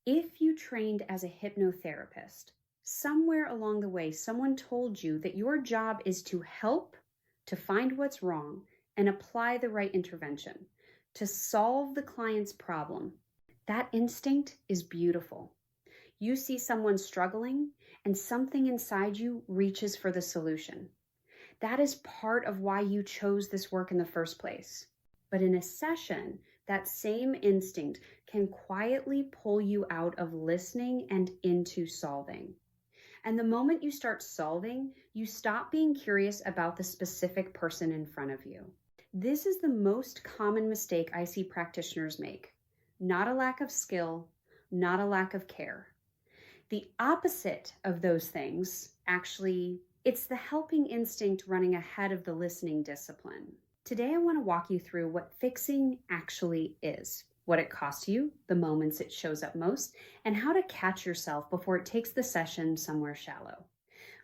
If you trained as a hypnotherapist, somewhere along the way, someone told you that your job is to help, to find what's wrong, and apply the right intervention, to solve the client's problem. That instinct is beautiful. You see someone struggling, and something inside you reaches for the solution. That is part of why you chose this work in the first place. But in a session, that same instinct can quietly pull you out of listening and into solving. And the moment you start solving, you stop being curious about the specific person in front of you. This is the most common mistake I see practitioners make. Not a lack of skill, not a lack of care. The opposite of those things, actually, it's the helping instinct running ahead of the listening discipline. Today, I want to walk you through what fixing actually is, what it costs you, the moments it shows up most, and how to catch yourself before it takes the session somewhere shallow.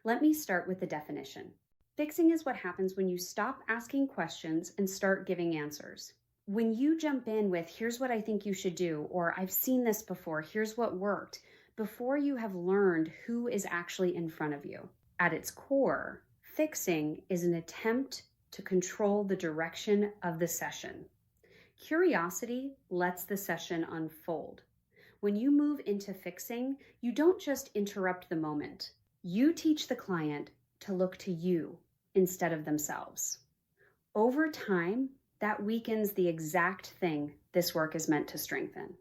Let me start with the definition. Fixing is what happens when you stop asking questions and start giving answers. When you jump in with, here's what I think you should do, or I've seen this before, here's what worked, before you have learned who is actually in front of you. At its core, fixing is an attempt to control the direction of the session. Curiosity lets the session unfold. When you move into fixing, you don't just interrupt the moment. You teach the client to look to you instead of themselves. Over time, that weakens the exact thing this work is meant to strengthen.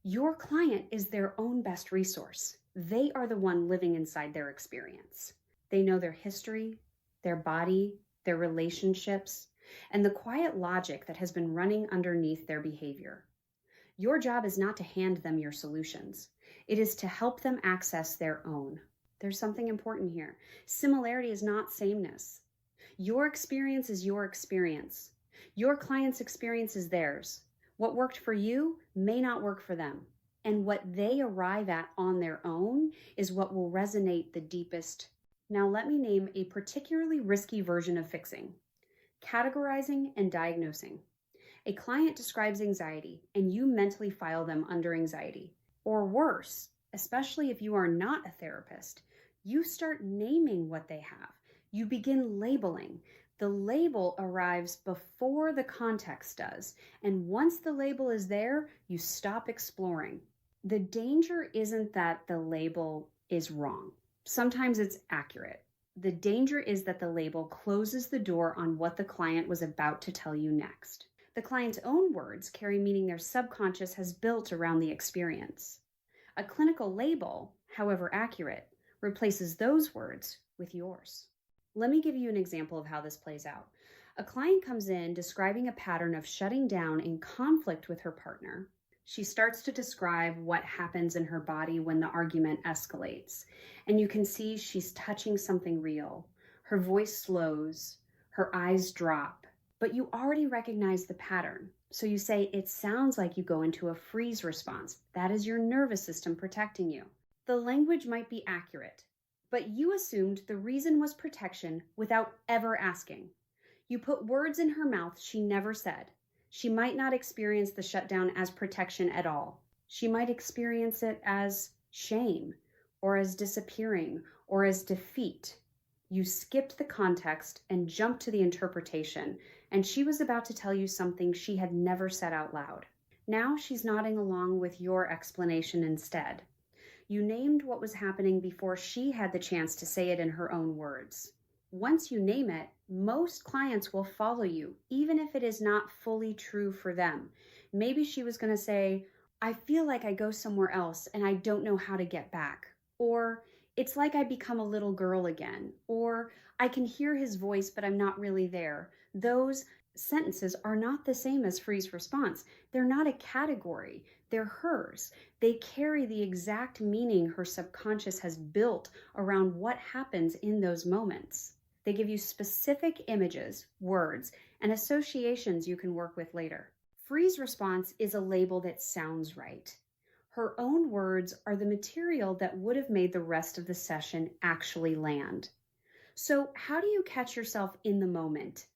Your client is their own best resource. They are the one living inside their experience. They know their history, their body, their relationships, and the quiet logic that has been running underneath their behavior. Your job is not to hand them your solutions. It is to help them access their own. There's something important here. Similarity is not sameness. Your experience is your experience. Your client's experience is theirs. What worked for you may not work for them. And what they arrive at on their own is what will resonate the deepest. Now let me name a particularly risky version of fixing: categorizing and diagnosing. A client describes anxiety and you mentally file them under anxiety. Or worse, especially if you are not a therapist, you start naming what they have. You begin labeling. The label arrives before the context does, and once the label is there, you stop exploring. The danger isn't that the label is wrong. Sometimes it's accurate. The danger is that the label closes the door on what the client was about to tell you next. The client's own words carry meaning their subconscious has built around the experience. A clinical label, however accurate, replaces those words with yours. Let me give you an example of how this plays out. A client comes in describing a pattern of shutting down in conflict with her partner. She starts to describe what happens in her body when the argument escalates. And you can see she's touching something real. Her voice slows, her eyes drop, but you already recognize the pattern. So you say, it sounds like you go into a freeze response. That is your nervous system protecting you. The language might be accurate, but you assumed the reason was protection without ever asking. You put words in her mouth she never said. She might not experience the shutdown as protection at all. She might experience it as shame, or as disappearing, or as defeat. You skipped the context and jumped to the interpretation, and she was about to tell you something she had never said out loud. Now she's nodding along with your explanation instead. You named what was happening before she had the chance to say it in her own words. Once you name it, most clients will follow you, even if it is not fully true for them. Maybe she was going to say, I feel like I go somewhere else and I don't know how to get back. Or, it's like I become a little girl again. Or, I can hear his voice, but I'm not really there. Those sentences are not the same as freeze response. They're not a category. They're hers. They carry the exact meaning her subconscious has built around what happens in those moments. They give you specific images, words, and associations you can work with later. Freeze response is a label that sounds right. Her own words are the material that would have made the rest of the session actually land. So how do you catch yourself in the moment?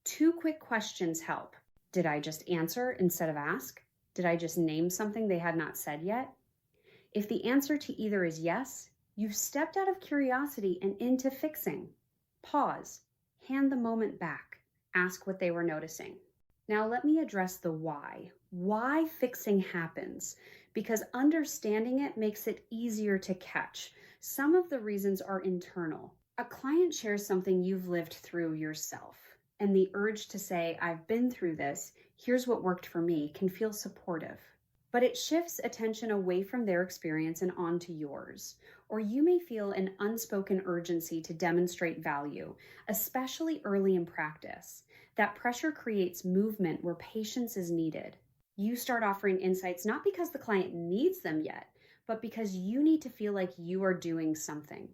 2 quick questions help. Did I just answer instead of ask? Did I just name something they had not said yet? If the answer to either is yes, you've stepped out of curiosity and into fixing. Pause, hand the moment back, ask what they were noticing. Now let me address the why. Why fixing happens, because understanding it makes it easier to catch. Some of the reasons are internal. A client shares something you've lived through yourself, and the urge to say, I've been through this, here's what worked for me, can feel supportive. But it shifts attention away from their experience and onto yours. Or you may feel an unspoken urgency to demonstrate value, especially early in practice. That pressure creates movement where patience is needed. You start offering insights not because the client needs them yet, but because you need to feel like you are doing something.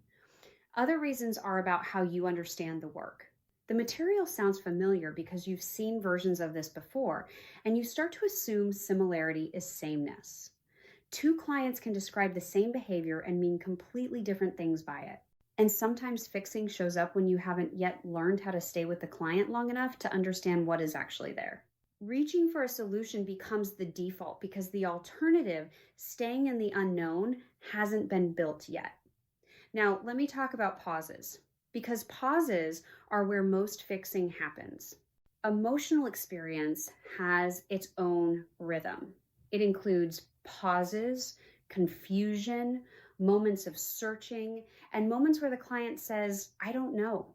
Other reasons are about how you understand the work. The material sounds familiar because you've seen versions of this before, and you start to assume similarity is sameness. Two clients can describe the same behavior and mean completely different things by it. And sometimes fixing shows up when you haven't yet learned how to stay with the client long enough to understand what is actually there. Reaching for a solution becomes the default because the alternative, staying in the unknown, hasn't been built yet. Now, let me talk about pauses, because pauses are where most fixing happens. Emotional experience has its own rhythm. It includes pauses, confusion, moments of searching, and moments where the client says, I don't know.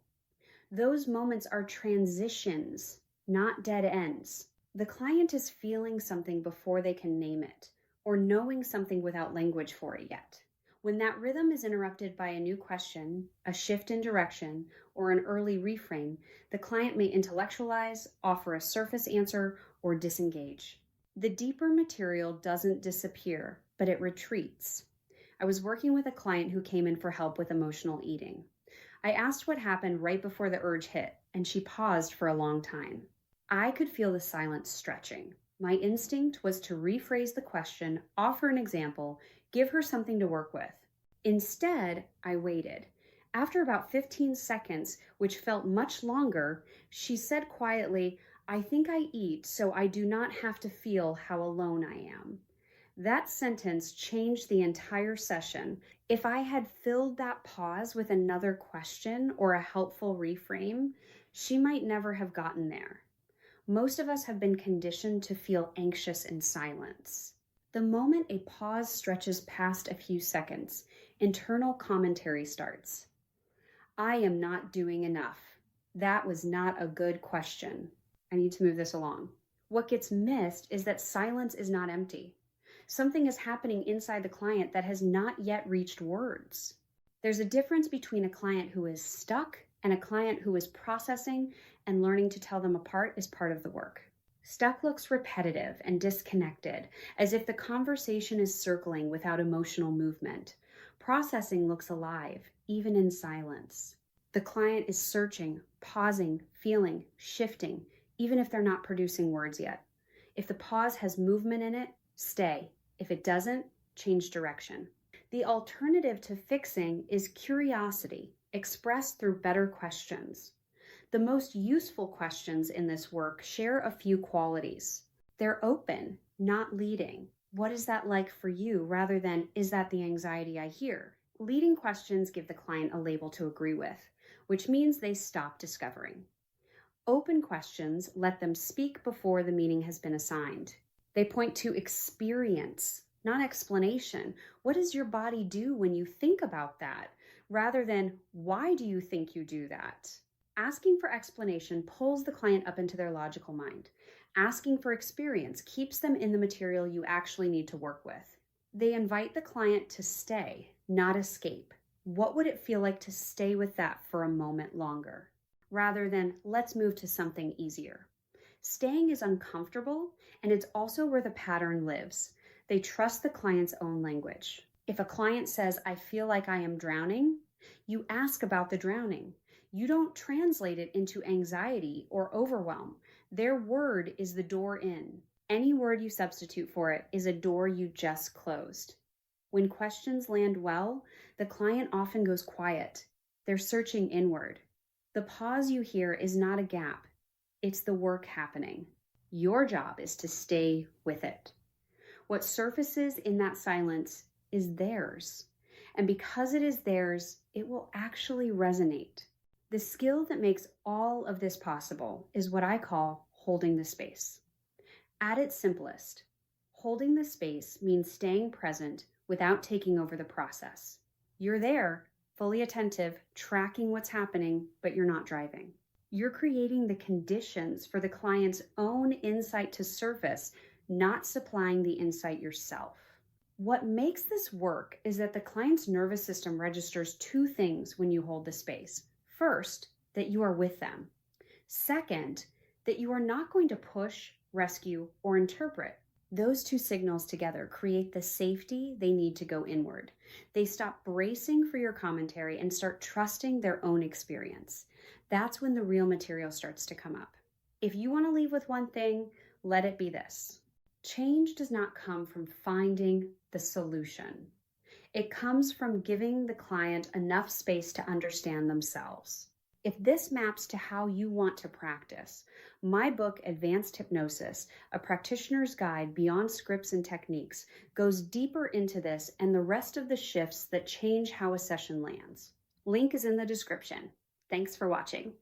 Those moments are transitions, not dead ends. The client is feeling something before they can name it, or knowing something without language for it yet. When that rhythm is interrupted by a new question, a shift in direction, or an early reframe, the client may intellectualize, offer a surface answer, or disengage. The deeper material doesn't disappear, but it retreats. I was working with a client who came in for help with emotional eating. I asked what happened right before the urge hit, and she paused for a long time. I could feel the silence stretching. My instinct was to rephrase the question, offer an example, give her something to work with. Instead, I waited. After about 15 seconds, which felt much longer, she said quietly, I think I eat so I do not have to feel how alone I am. That sentence changed the entire session. If I had filled that pause with another question or a helpful reframe, she might never have gotten there. Most of us have been conditioned to feel anxious in silence. The moment a pause stretches past a few seconds, internal commentary starts. I am not doing enough. That was not a good question. I need to move this along. What gets missed is that silence is not empty. Something is happening inside the client that has not yet reached words. There's a difference between a client who is stuck and a client who is processing, and learning to tell them apart is part of the work. Stuck looks repetitive and disconnected, as if the conversation is circling without emotional movement. Processing looks alive, even in silence. The client is searching, pausing, feeling, shifting, even if they're not producing words yet. If the pause has movement in it, stay. If it doesn't, change direction. The alternative to fixing is curiosity, expressed through better questions. The most useful questions in this work share a few qualities. They're open, not leading. What is that like for you, rather than, is that the anxiety I hear? Leading questions give the client a label to agree with, which means they stop discovering. Open questions let them speak before the meaning has been assigned. They point to experience, not explanation. What does your body do when you think about that? Rather than, why do you think you do that? Asking for explanation pulls the client up into their logical mind. Asking for experience keeps them in the material you actually need to work with. They invite the client to stay, not escape. What would it feel like to stay with that for a moment longer? Rather than, let's move to something easier. Staying is uncomfortable, and it's also where the pattern lives. They trust the client's own language. If a client says, I feel like I am drowning, you ask about the drowning. You don't translate it into anxiety or overwhelm. Their word is the door in. Any word you substitute for it is a door you just closed. When questions land well, the client often goes quiet. They're searching inward. The pause you hear is not a gap. It's the work happening. Your job is to stay with it. What surfaces in that silence is theirs. And because it is theirs, it will actually resonate. The skill that makes all of this possible is what I call holding the space. At its simplest, holding the space means staying present without taking over the process. You're there, fully attentive, tracking what's happening, but you're not driving. You're creating the conditions for the client's own insight to surface, not supplying the insight yourself. What makes this work is that the client's nervous system registers two things when you hold the space. First, that you are with them. Second, that you are not going to push, rescue, or interpret. Those two signals together create the safety they need to go inward. They stop bracing for your commentary and start trusting their own experience. That's when the real material starts to come up. If you want to leave with one thing, let it be this. Change does not come from finding the solution. It comes from giving the client enough space to understand themselves. If this maps to how you want to practice, my book, Advanced Hypnosis, A Practitioner's Guide Beyond Scripts and Techniques, goes deeper into this and the rest of the shifts that change how a session lands. Link is in the description. Thanks for watching.